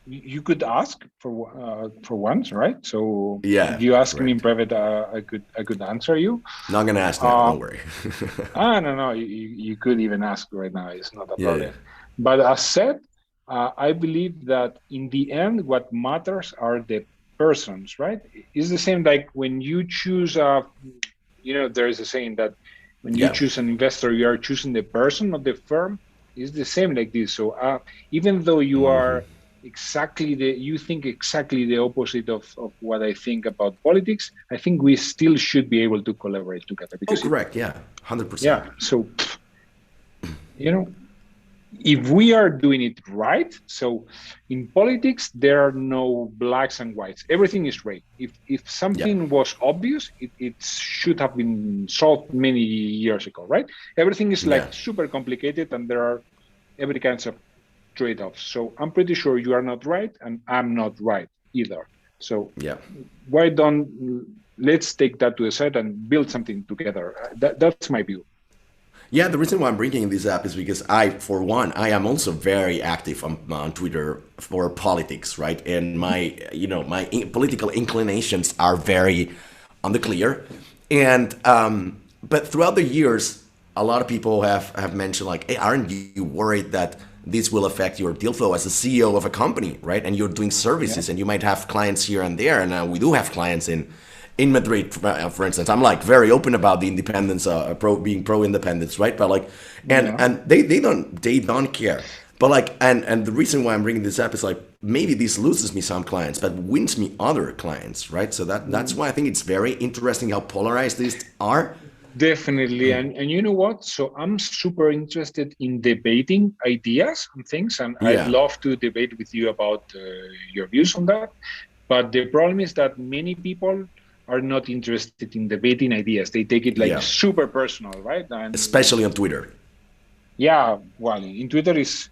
B: you could ask for once, right? So if
A: Yeah,
B: you ask me in
A: correct.
B: private, I could answer you.
A: Not gonna ask now.
B: Uh,
A: Don't worry.
B: I don't know. You could even ask right now. It's not a
A: Yeah, yeah,
B: problem. But as said, I believe that in the end, what matters are the persons, right? It's the same like when you choose there is a saying that when you
A: yeah.
B: choose an investor, you are choosing the person, not the firm. It's the same like this. So even though you think exactly the opposite of what I think about politics, I think we still should be able to collaborate together
A: Oh,
B: because
A: correct. Yeah, 100%.
B: yeah. So you know, if we are doing it right, so in politics there are no blacks and whites. Everything is gray. If
A: Yeah,
B: something was obvious, it should have been solved many years ago, right? Everything is like
A: yeah,
B: super complicated, and there are every kinds of trade-offs. So I'm pretty sure you are not right, and I'm not right either. So
A: yeah.
B: why don't let's take that to the side and build something together? That's my view.
A: Yeah, the reason why I'm bringing this up is because for one, I am also very active on Twitter for politics, right? And
B: Mhm.
A: my political inclinations are very on the clear. And but throughout the years, a lot of people have mentioned like, hey, aren't you worried that this will affect your deal flow as a CEO of a company, right? And you're doing
B: Yeah.
A: services, and you might have clients here and there. And we do have clients in Madrid, for instance. I'm like very open about the independence, being pro independence, right? But like,
B: Yeah.
A: and they don't care. But like, and the reason why I'm bringing this up is like maybe this loses me some clients, but wins me other clients, right? So that's why I think it's very interesting how polarized these are.
B: Definitely. And you know what? So I'm super interested in debating ideas and things, and I'd
A: Yeah,
B: love to debate with you about your views on that. But the problem is that many people are not interested in debating ideas. They take it like
A: yeah,
B: super personal, right? And
A: especially on Twitter.
B: yeah, well, in Twitter is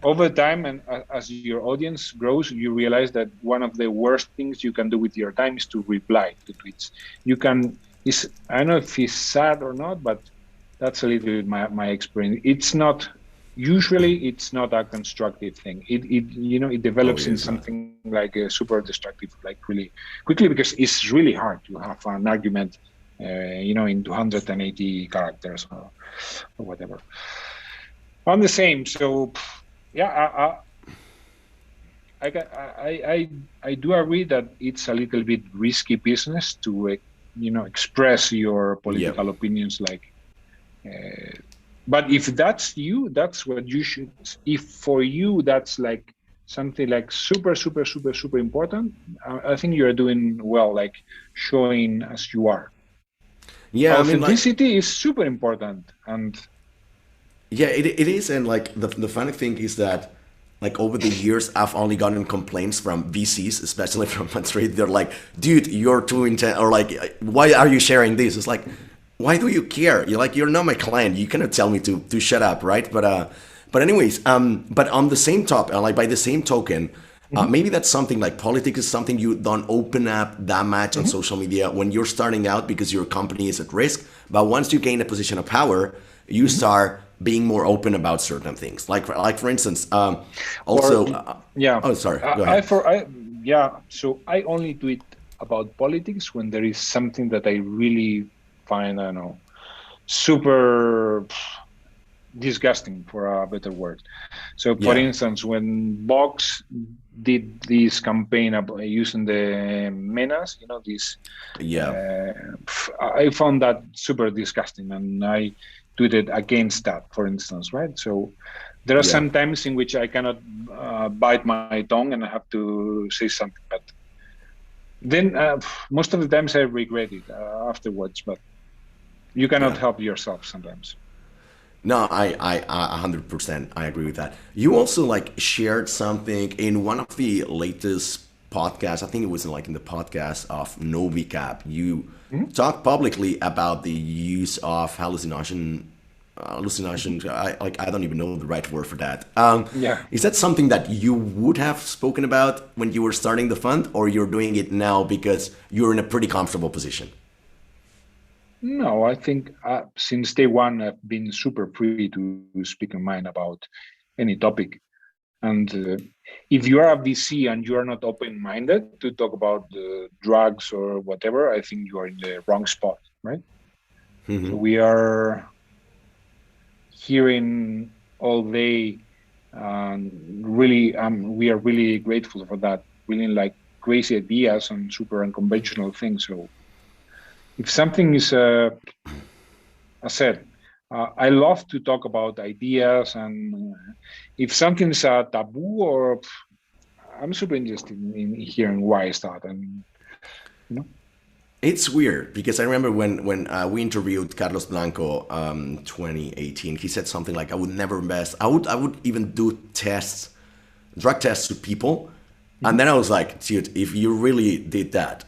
B: over time, and as your audience grows, you realize that one of the worst things you can do with your time is to reply to tweets. You can, is I don't know if it's sad or not, but that's a little bit my experience. It's not usually it's not a constructive thing. It
A: Oh,
B: develops
A: it
B: in
A: is not.
B: something like a super destructive, like really quickly, because it's really hard to have an argument, in 280 characters or whatever. I'm the same. So, yeah, I do agree that it's a little bit risky business to, express your
A: Yeah.
B: political opinions. Uh, but if that's you, that's what you should. If for you that's like something like super, super, super, super important, I think you're doing well, like showing as you are.
A: Yeah, I mean, like,
B: Authenticity is super important, and
A: yeah, it is. And like, the funny thing is that, like, over the years, I've only gotten complaints from VCs, especially from Madrid. They're like, dude, you're too intense, or like, why are you sharing this? It's like, why do you care? You're like, you're not my client. You cannot tell me to shut up, right? But anyways, but on the same top, like by the same token,
B: Mhm,
A: maybe that's something like politics is something you don't open up that much on
B: mhm,
A: social media when you're starting out because your company is at risk. But once you gain a position of power, you
B: mhm.
A: start being more open about certain things. Like for instance,
B: Or
A: also,
B: yeah,
A: oh, sorry,
B: I,
A: go
B: I
A: ahead.
B: for I yeah. So I only tweet about politics when there is something that I really find, I don't know, super disgusting, for a better word. So, for
A: Yeah,
B: instance, when Vox did this campaign about using the menas, this,
A: yeah,
B: I found that super disgusting, and I tweeted against that, for instance, right? So, there are
A: yeah.
B: some times in which I cannot bite my tongue and I have to say something, but then most of the times I regret it afterwards. But you cannot
A: Yeah.
B: help yourself sometimes.
A: No, I 100% I agree with that. You also like shared something in one of the latest podcasts. I think it was in the podcast of Novicap. You
B: Mhm.
A: talked publicly about the use of hallucination. I don't even know the right word for that.
B: Yeah.
A: Is that something that you would have spoken about when you were starting the fund, or you're doing it now because you're in a pretty comfortable position?
B: No, I think since day one, I've been super free to speak my mind about any topic. And if you are a VC and you are not open-minded to talk about drugs or whatever, I think you are in the wrong spot, right? So we are hearing all day, and really, we are really grateful for that. Really like crazy ideas and super unconventional things. So if something is I said, I love to talk about ideas, and if something's a taboo, or I'm super interested in hearing why is that, and you know,
A: It's weird because I remember when we interviewed Carlos Blanco 2018. He said something like, "I would never invest. I would even do tests, drug tests to people." And
B: Mhm.
A: then I was like, "Dude, if you really did that,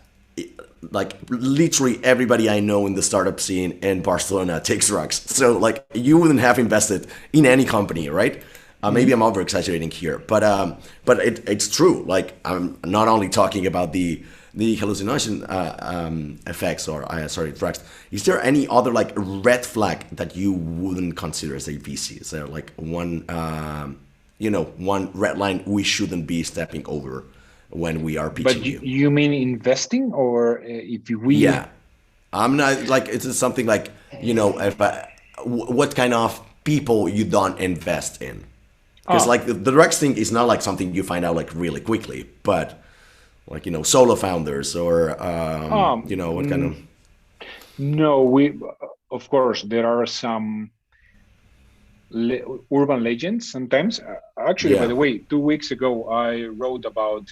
A: like literally everybody I know in the startup scene in Barcelona takes drugs. So like you wouldn't have invested in any company, right?" Maybe I'm
B: Mhm.
A: over exaggerating here, but it's true. Like I'm not only talking about the hallucination effects or sorry drugs. Is there any other like red flag that you wouldn't consider as a VC? Is there like one red line we shouldn't be stepping over when we are
B: But
A: pitching
B: you,
A: you?
B: you mean investing, or if we?
A: Yeah, I'm not like it's something like if what kind of people you don't invest in? Because
B: Oh,
A: like the direct thing is not like something you find out like really quickly, but like solo founders or what kind of.
B: mm, no, of course, there are some le urban legends sometimes. Actually, by
A: Yeah,
B: the way, 2 weeks ago, I wrote about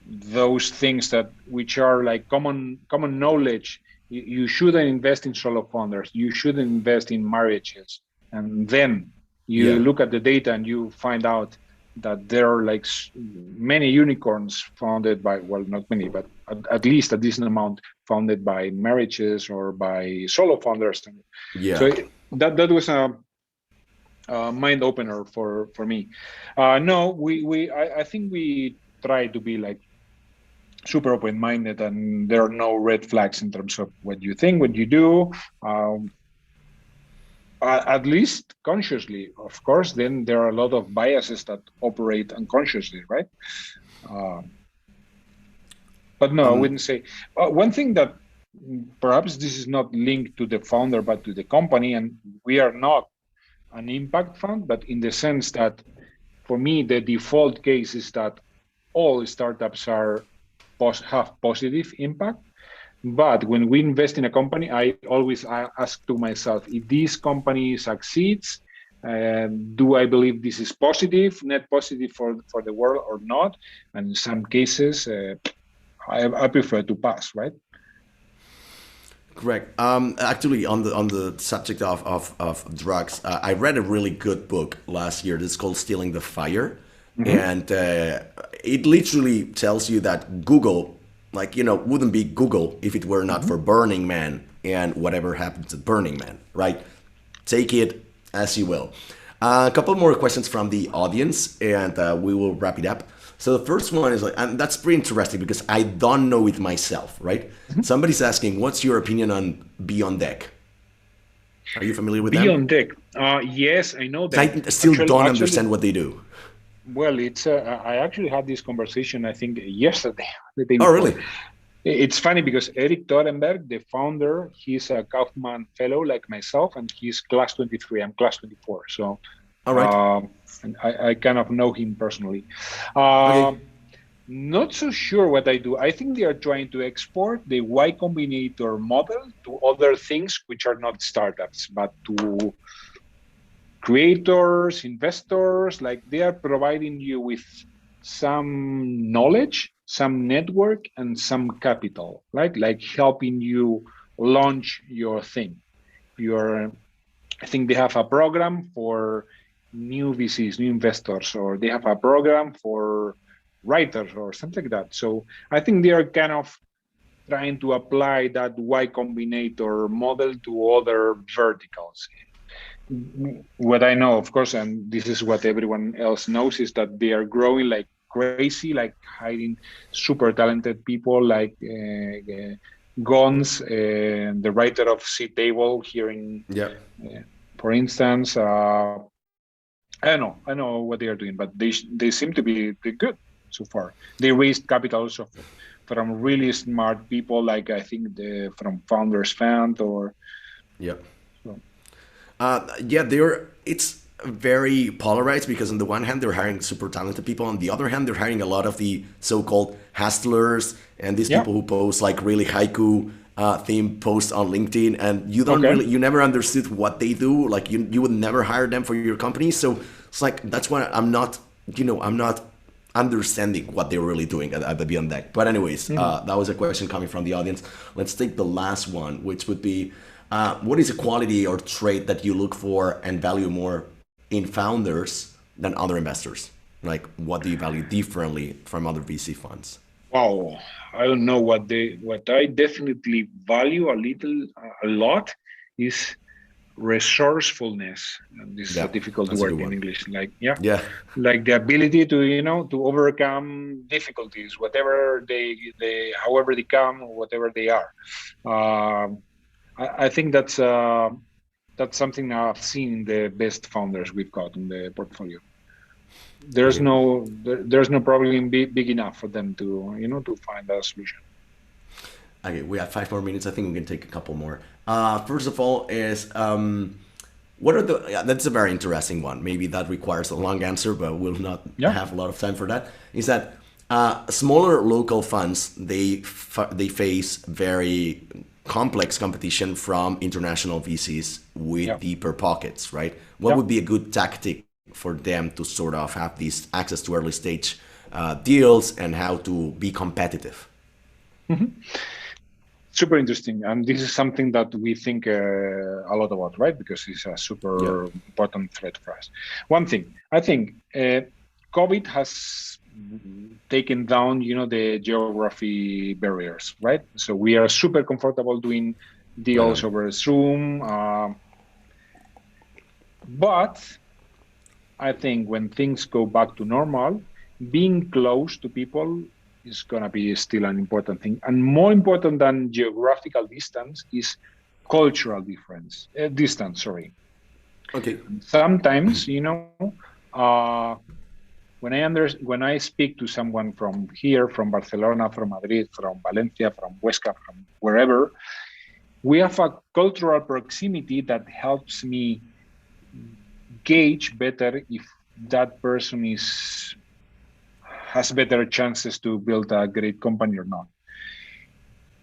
B: those things that which are like common knowledge. You shouldn't invest in solo founders. You shouldn't invest in marriages. And then you
A: yeah.
B: look at the data and you find out that there are like many unicorns founded by, well, not many, but at least a decent amount founded by marriages or by solo founders. So
A: Yeah.
B: that was a mind opener for me. No, I think we try to be like super open-minded, and there are no red flags in terms of what you think, what you do, um, at least consciously. Of course, then there are a lot of biases that operate unconsciously, right? uh, but no, I
A: Um.
B: wouldn't say. One thing that perhaps this is not linked to the founder but to the company, and we are not an impact fund, but in the sense that for me the default case is that all startups have positive impact. But when we invest in a company, I always ask to myself, if this company succeeds, do I believe this is positive, net positive for the world or not? And in some cases, I prefer to pass, right?
A: Correct. Actually, on the subject of drugs, I read a really good book last year. This is called "Stealing the Fire,"
B: Hmm.
A: and it literally tells you that Google, like wouldn't be Google if it were not
B: Hmm.
A: for Burning Man and whatever happens to Burning Man. Right? Take it as you will. A couple more questions from the audience, and we will wrap it up. So the first one is like, and that's pretty interesting because I don't know it myself, right? Somebody's asking, "What's your opinion on Beyond Deck?" Are you familiar with
B: Be
A: them?
B: on deck. Yes, I know
A: 'Cause
B: them.
A: I still
B: Actually,
A: don't
B: actually,
A: understand what they do.
B: well, it's I actually had this conversation, I think yesterday, the day
A: Oh,
B: before.
A: really?
B: It's funny because Eric Torenberg, the founder, he's a Kaufman fellow like myself, and he's class 23. I'm class 24. So,
A: All right.
B: and I kind of know him personally.
A: Okay.
B: Um, Not so sure what I do. I think they are trying to export the Y Combinator model to other things which are not startups, but to creators, investors. Like they are providing you with some knowledge, some network, and some capital, right? Like helping you launch your thing. Your, I think they have a program for new VCs, new investors, or they have a program for writers or something like that. So I think they are kind of trying to apply that Y Combinator model to other verticals. What I know, of course, and this is what everyone else knows, is that they are growing like crazy, like hiring super talented people like Gons, the writer of Seat Table here in,
A: Yeah.
B: uh, for instance. I know what they are doing, but they seem to be good so far. They raised capital also from really smart people, like I think from Founders Fund or
A: Yeah.
B: so.
A: Yeah, they're it's very polarized because on the one hand they're hiring super talented people, on the other hand they're hiring a lot of the so-called hustlers and these
B: Yeah.
A: people who post like really haiku themed posts on LinkedIn, and
B: Okay.
A: you never understood what they do. Like you would never hire them for your company, so it's like that's why I'm not understanding what they're really doing at the Beyond Deck. But anyways,
B: Mhm.
A: that was a question coming from the audience. Let's take the last one, which would be, what is a quality or trait that you look for and value more in founders than other investors? Like, what do you value differently from other VC funds?
B: Wow. I don't know what I definitely value a lot is resourcefulness. And this is a
A: Yeah,
B: difficult
A: that's a good
B: word in
A: one.
B: English. Like, yeah,
A: Yeah,
B: like the ability to, to overcome difficulties, whatever they however they come, whatever they are. Um, I think that's something I've seen in the best founders we've got in the portfolio.
A: okay.
B: There's no problem big enough for them to to find a solution.
A: Okay, we have 5 more minutes. I think we can take a couple more. First of all, is What are the? Yeah, that's a very interesting one. Maybe that requires a long answer, but we'll not
B: Yeah.
A: have a lot of time for that. Is that smaller local funds they face very complex competition from international VCs with
B: Yeah.
A: deeper pockets, right? What
B: Yeah.
A: would be a good tactic for them to sort of have this access to early stage deals and how to be competitive?
B: Super interesting, and this is something that we think a lot about, right? Because it's a
A: Yeah.
B: super important threat for us. One thing, I think, COVID has taken down, the geography barriers, right? So we are super comfortable doing
A: I
B: deals
A: know.
B: over Zoom, but I think when things go back to normal, being close to people is going to be still an important thing. And more important than geographical distance is cultural distance, sorry.
A: Okay.
B: Sometimes, uh, when I speak to someone from here, from Barcelona, from Madrid, from Valencia, from Huesca, from wherever, we have a cultural proximity that helps me gauge better if that person has better chances to build a great company or not.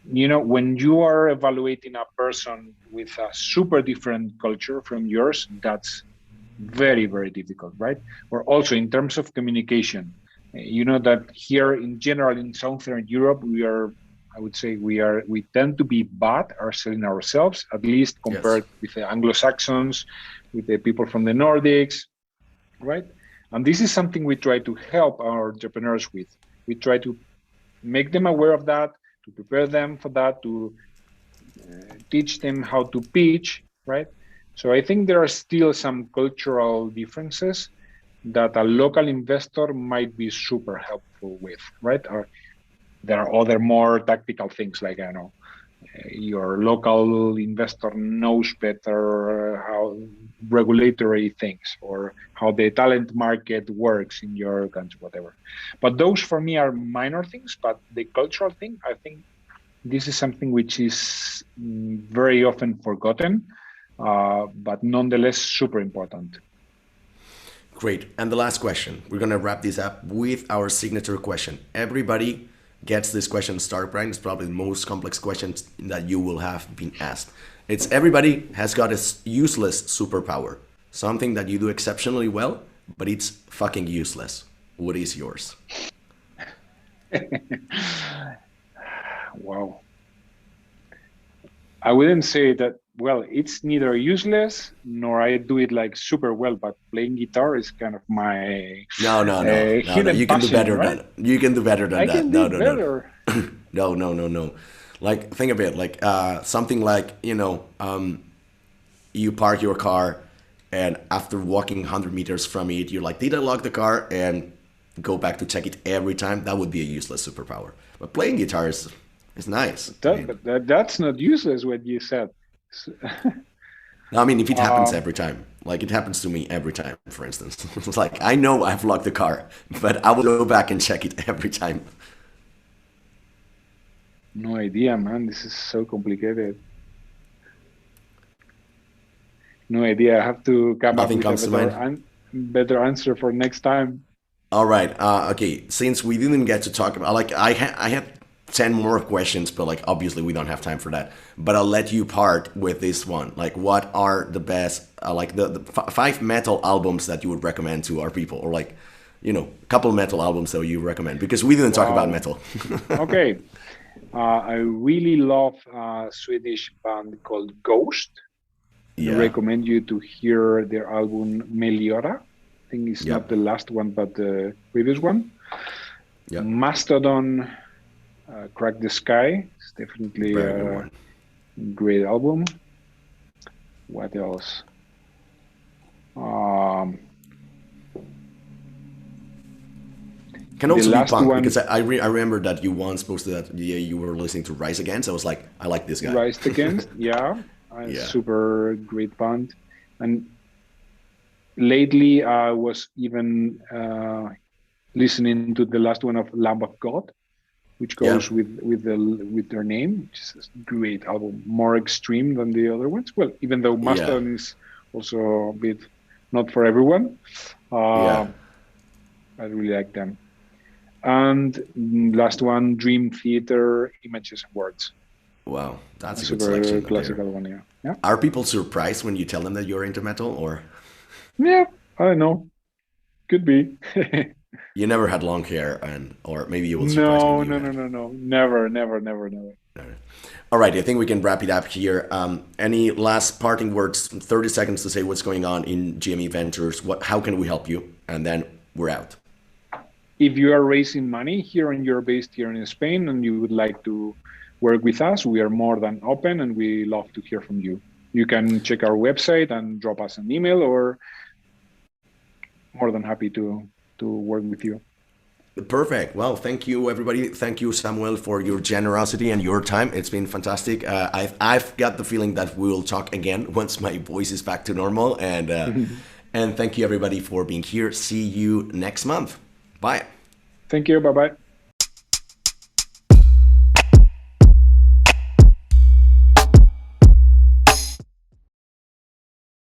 B: When you are evaluating a person with a super different culture from yours, that's very, very difficult, right? Or also in terms of communication, that here in general in Southern Europe, I would say we tend to be bad at selling ourselves, at least
A: Yes.
B: compared with the Anglo-Saxons, with the people from the Nordics, right? And this is something we try to help our entrepreneurs with. We try to make them aware of that, to prepare them for that, to teach them how to pitch, right? So I think there are still some cultural differences that a local investor might be super helpful with, right? Or there are other more tactical things like, I know, your local investor knows better how regulatory things or how the talent market works in your country, whatever. But those for me are minor things. But the cultural thing, I think this is something which is very often forgotten, but nonetheless super important.
A: Great. And the last question. We're going to wrap this up with our signature question. Everybody gets this question started, Brian. It's probably the most complex question that you will have been asked. It's everybody has got a useless superpower, something that you do exceptionally well, but it's fucking useless. What is yours?
B: Wow. I wouldn't say that, well, it's neither useless nor I do it like super well, but playing guitar is kind of my
A: No, no, no, no, no.
B: hidden
A: You can do
B: passion,
A: better
B: right?
A: than you can do better than
B: I
A: that.
B: can do
A: No, no, no,
B: better.
A: no, no, no, no. Like think of it like something like you park your car, and after walking 100 meters from it, you're like, did I lock the car? And go back to check it every time. That would be a useless superpower. But playing guitar is nice. I mean,
B: That's not useless what you said.
A: no, I mean, if it happens
B: Um,
A: every time, like it happens to me every time, for instance, it's like I know I've locked the car, but I will go back and check it every time.
B: no idea, man. This is so complicated. No idea. I have to come up
A: Nothing
B: with a
A: comes to mind.
B: better answer for next time.
A: All right. Okay. Since we didn't get to talk about, like, I had 10 more questions, but like, obviously, we don't have time for that. But I'll let you part with this one. Like, what are the best, like, the 5 metal albums that you would recommend to our people, or like, a couple metal albums that you recommend? Because we didn't talk about
B: Wow.
A: metal.
B: Okay. I really love a Swedish band called Ghost. I
A: Yeah.
B: recommend you to hear their album Meliora. I think it's not
A: Yep.
B: the last one, but the previous one.
A: Yep.
B: Mastodon, Crack the Sky. It's definitely
A: Very good
B: a
A: one.
B: great album. What else? Um,
A: Can
B: the
A: also be
B: last
A: punk because
B: one,
A: I remember that you once posted that yeah you were listening to Rise Against. I was like, I like this guy.
B: Rise Against. Yeah, a
A: Yeah.
B: super great band. And lately, I was even listening to the last one of Lamb of God, which
A: Yeah.
B: goes with their name, which is a great album, more extreme than the other ones. Well, even though
A: Yeah.
B: Mastodon is also a bit not for everyone.
A: Yeah.
B: I really like them. And last one, Dream Theater, Images and Words.
A: Wow, that's
B: A
A: a good
B: super
A: selection there.
B: classical one, yeah. Yeah.
A: Are people surprised when you tell them that you're into metal, or
B: Yeah, I don't know. Could be.
A: you never had long hair, and or maybe you will surprise me when
B: No,
A: you
B: no, no,
A: have?
B: no, no. Never, never, never, never.
A: All right, I think we can wrap it up here. Any last parting words? 30 seconds to say what's going on in GME Ventures. How can we help you? And then we're out.
B: If you are raising money here and you're based here in Spain and you would like to work with us, we are more than open and we love to hear from you. You can check our website and drop us an email, or more than happy to work with you.
A: Perfect. Well, thank you, everybody. Thank you, Samuel, for your generosity and your time. It's been fantastic. I've got the feeling that we will talk again once my voice is back to normal. And thank you, everybody, for being here. See you next month. Bye.
B: Thank you. Bye bye.